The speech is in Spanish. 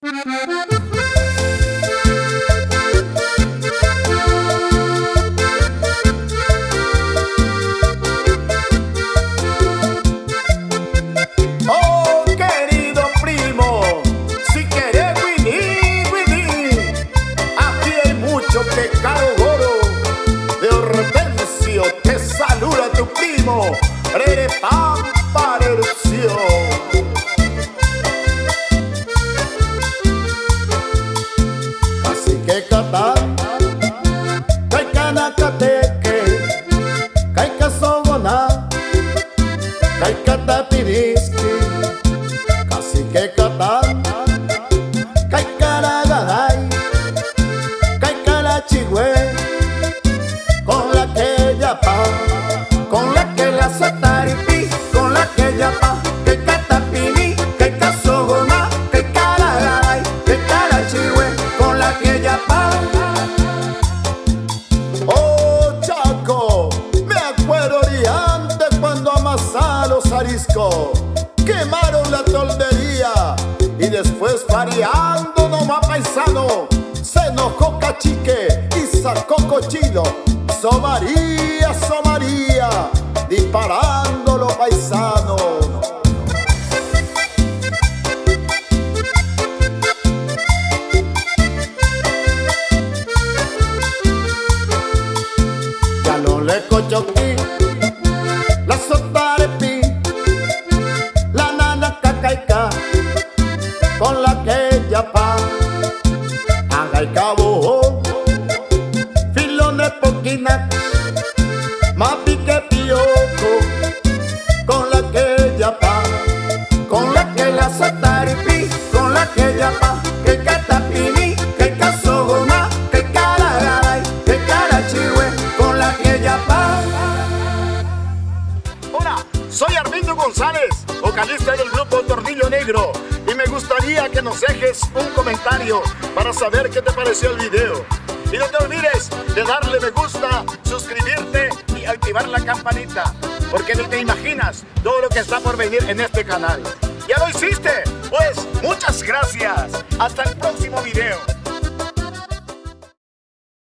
Oh, querido primo, si querés Winnie, Winnie, aquí hay mucho pecado goro. De Hortensio te saluda tu primo, Rerepampa erupción. Así que Catán, Caicanacateque, Caicasogona, Caicatapiriski, Cacique Catán, Caicaragaday, Caicarachigüe, con la que yapa, con la que la sataripi, con la que yapa, que catapini, que casogoma, que caragaday, que carachigüe, con la que yapa. Oh, Chaco, me acuerdo de antes cuando amasaba los ariscos, quemaron la toldería y después variando nomás paisano, se enojó Cachique y sacó cochino. Somaría, Somaría, disparando los paisanos. Ya no le cochoquí, la sotarepi, la nana cacaica, con la que yapa, haga el cabo, filones poquina, mapi que pioco, con la que yapa, con la que la sataripi, con la que yapa, que catapini, que casogoma, que caragaray, que carachihue, con la que yapa. Hola, soy Armindo González, vocalista del grupo Tornillo Negro, y me gustaría que nos dejes un comentario para saber qué te pareció el video. Y no te olvides de darle me gusta, suscribirte y activar la campanita, porque ni te imaginas todo lo que está por venir en este canal. ¿Ya lo hiciste? Pues muchas gracias. Hasta el próximo video.